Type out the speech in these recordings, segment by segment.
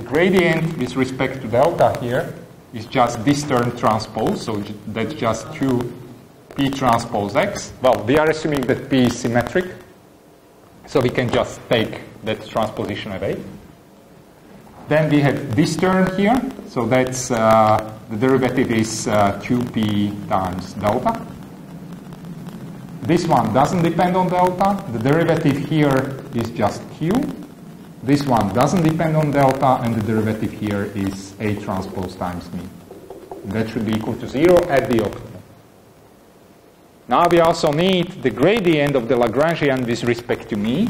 gradient with respect to delta here is just this term transpose, so that's just 2p transpose x. Well, we are assuming that p is symmetric, so we can just take that transposition away. Then we have this term here, so that's the derivative is 2p times delta. This one doesn't depend on delta. The derivative here is just q. This one doesn't depend on delta, and the derivative here is A transpose times me. That should be equal to 0 at the optimum. Now we also need the gradient of the Lagrangian with respect to me.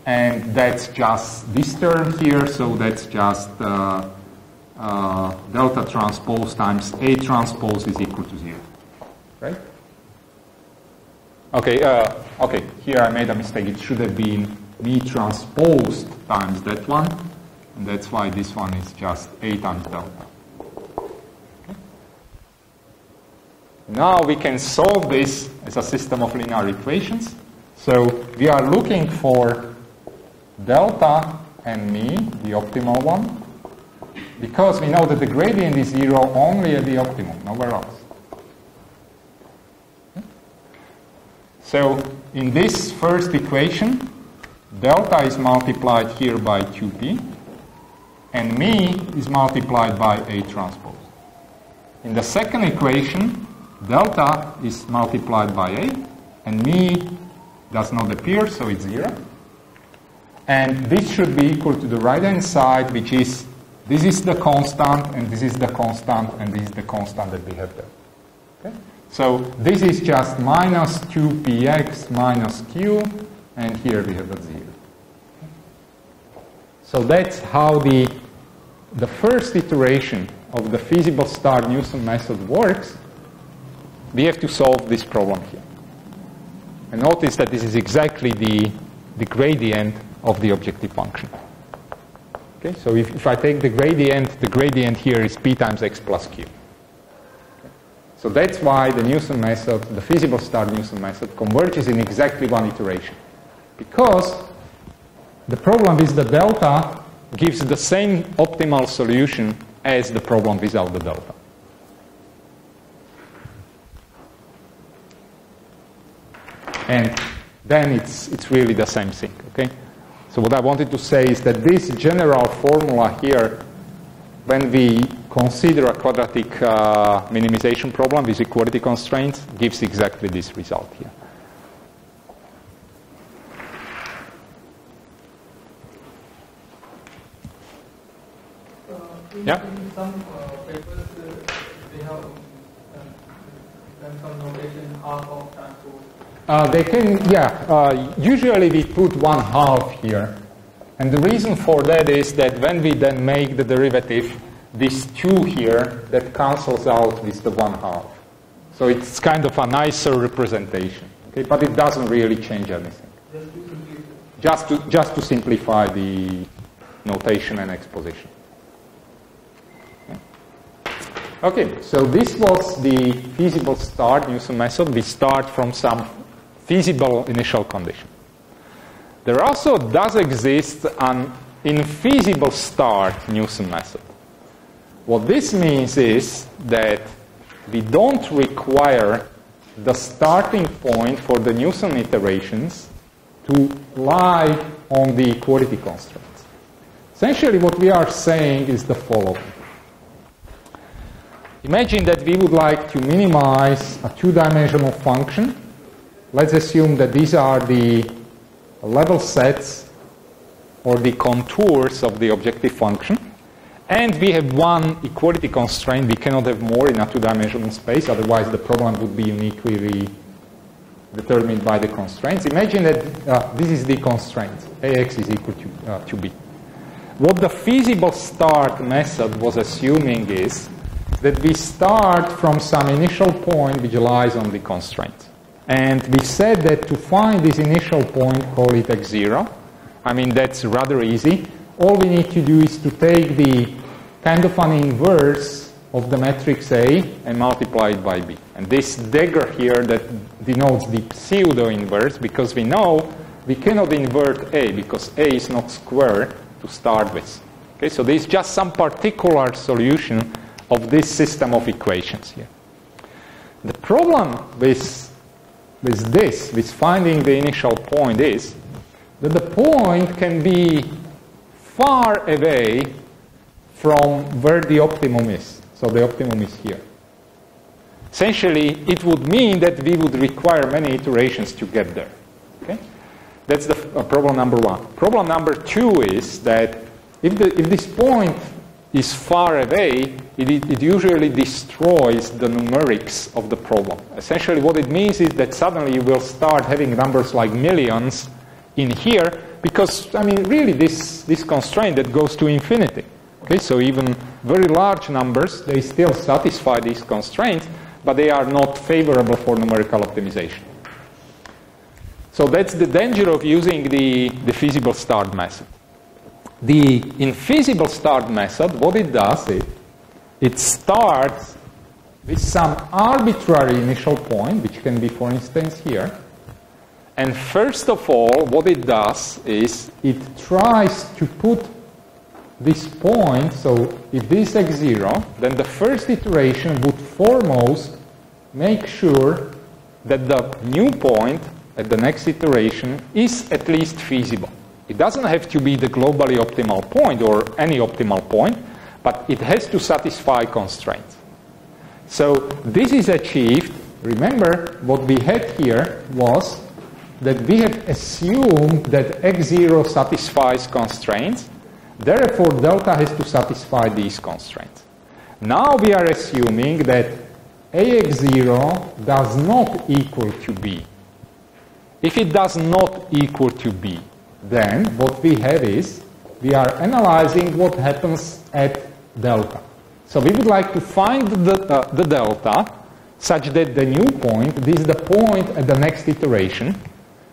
And that's just this term here, so that's just delta transpose times A transpose is equal to 0. Right? Okay, here I made a mistake. It should have been V transposed times that one, and that's why this one is just A times delta. Okay. Now we can solve this as a system of linear equations. So we are looking for delta and me, the optimal one, because we know that the gradient is 0 only at the optimum, nowhere else. So in this first equation, delta is multiplied here by 2p, and me is multiplied by A transpose. In the second equation, delta is multiplied by A, and me does not appear, so it's 0. And this should be equal to the right-hand side, which is, this is the constant, and this is the constant, and this is the constant that we have there. Okay? So this is just minus 2px minus q, and here we have a 0. So that's how the first iteration of the feasible star-Newton method works. We have to solve this problem here. And notice that this is exactly the gradient of the objective function. Okay, so if I take the gradient here is p times x plus q. So that's why the Newton method, the feasible star-Newton method, converges in exactly one iteration. Because the problem with the delta gives the same optimal solution as the problem without the delta. And then it's really the same thing, okay? So what I wanted to say is that this general formula here, when we consider a quadratic minimization problem with equality constraints, gives exactly this result here. Yeah? In some papers, they have done some notation half of transpose. They can, usually we put 1/2 here. And the reason for that is that when we then make the derivative, this 2 here, that cancels out with the 1/2. So it's kind of a nicer representation. Okay? But it doesn't really change anything. Just to simplify the notation and exposition. Okay, so this was the feasible star-Newton method. We start from some feasible initial condition. There also does exist an infeasible star-Newton method. What this means is that we don't require the starting point for the Newton iterations to lie on the equality constraints. Essentially, what we are saying is the following. Imagine that we would like to minimize a two-dimensional function. Let's assume that these are the level sets or the contours of the objective function. And we have one equality constraint. We cannot have more in a two-dimensional space, otherwise the problem would be uniquely determined by the constraints. Imagine that this is the constraint. Ax is equal to b. What the feasible start method was assuming is that we start from some initial point which lies on the constraint. And we said that to find this initial point, call it x0. I mean, that's rather easy. All we need to do is to take the kind of an inverse of the matrix A and multiply it by B. And this dagger here that denotes the pseudo-inverse, because we know we cannot invert A because A is not square to start with. Okay, so there is just some particular solution of this system of equations here. The problem with finding the initial point is that the point can be far away from where the optimum is. So the optimum is here. Essentially, it would mean that we would require many iterations to get there. Okay? That's the problem number one. Problem number two is that if this point is far away, it usually destroys the numerics of the problem. Essentially, what it means is that suddenly you will start having numbers like millions in here because, I mean, really this constraint that goes to infinity. Okay, so even very large numbers, they still satisfy these constraints, but they are not favorable for numerical optimization. So that's the danger of using the feasible start method. The infeasible start method, what it does is, it starts with some arbitrary initial point, which can be, for instance, here. And first of all, what it does is it tries to put this point, so if this is x0, then the first iteration would foremost make sure that the new point at the next iteration is at least feasible. It doesn't have to be the globally optimal point or any optimal point, but it has to satisfy constraints. So this is achieved. Remember, what we had here was that we had assumed that x0 satisfies constraints. Therefore, delta has to satisfy these constraints. Now we are assuming that ax0 does not equal to b. If it does not equal to b, then what we have is we are analyzing what happens at delta. So we would like to find the delta such that the new point, this is the point at the next iteration,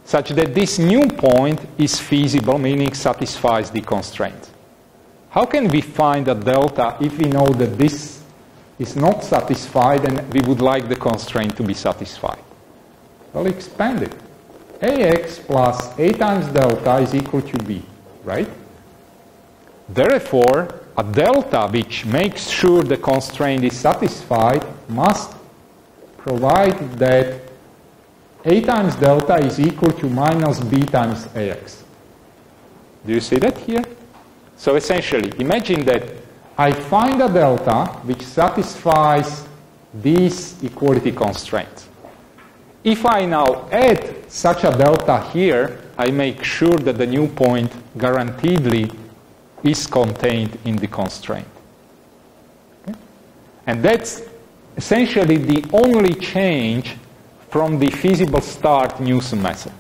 such that this new point is feasible, meaning satisfies the constraint. How can we find a delta if we know that this is not satisfied and we would like the constraint to be satisfied? Well, expand it. Ax plus a times delta is equal to b, right? Therefore, a delta which makes sure the constraint is satisfied must provide that a times delta is equal to minus b times ax. Do you see that here? So essentially, imagine that I find a delta which satisfies these equality constraints. If I now add such a delta here, I make sure that the new point guaranteedly is contained in the constraint. Okay? And that's essentially the only change from the feasible start Newson method.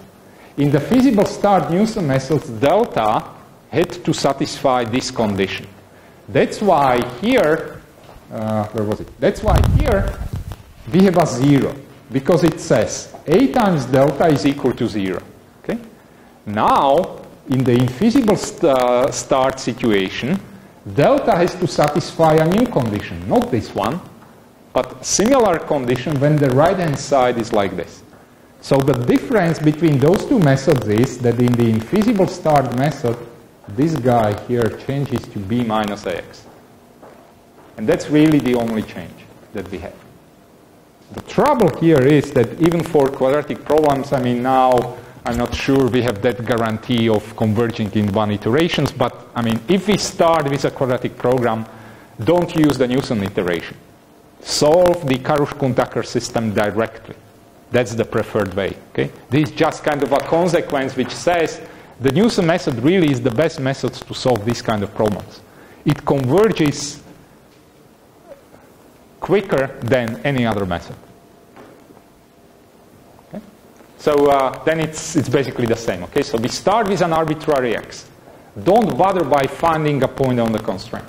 In the feasible start Newson method, delta had to satisfy this condition. That's why here, where was it? That's why here we have a 0, because it says a times delta is equal to 0. Okay? Now, in the infeasible start situation, delta has to satisfy a new condition, not this one, but similar condition when the right-hand side is like this. So the difference between those two methods is that in the infeasible start method, this guy here changes to b minus ax. And that's really the only change that we have. The trouble here is that even for quadratic problems, I mean, now I'm not sure we have that guarantee of converging in one iterations, but I mean, if we start with a quadratic program, don't use the Newson iteration. Solve the Karush-Kuhn-Tucker system directly. That's the preferred way. Okay? This is just kind of a consequence which says the Newson method really is the best method to solve these kind of problems. It converges quicker than any other method. Okay? So then it's basically the same. Okay? So we start with an arbitrary x. Don't bother by finding a point on the constraint.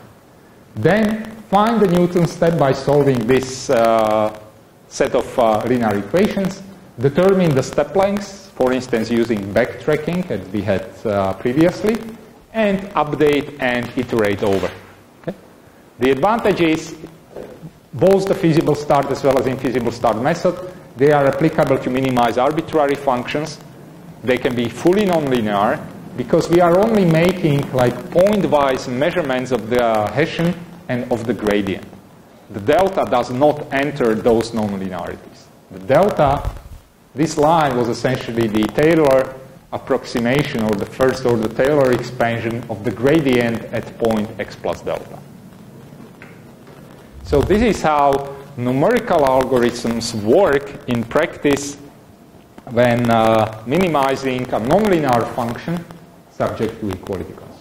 Then find the Newton step by solving this set of linear equations. Determine the step lengths, for instance, using backtracking as we had previously, and update and iterate over. Okay? The advantage is both the feasible start as well as infeasible start method, they are applicable to minimize arbitrary functions. they can be fully nonlinear because we are only making like point-wise measurements of the Hessian and of the gradient. The delta does not enter those nonlinearities. The delta, this line was essentially the Taylor approximation or the first order Taylor expansion of the gradient at point x plus delta. So this is how numerical algorithms work in practice when minimizing a nonlinear function subject to equality constraints.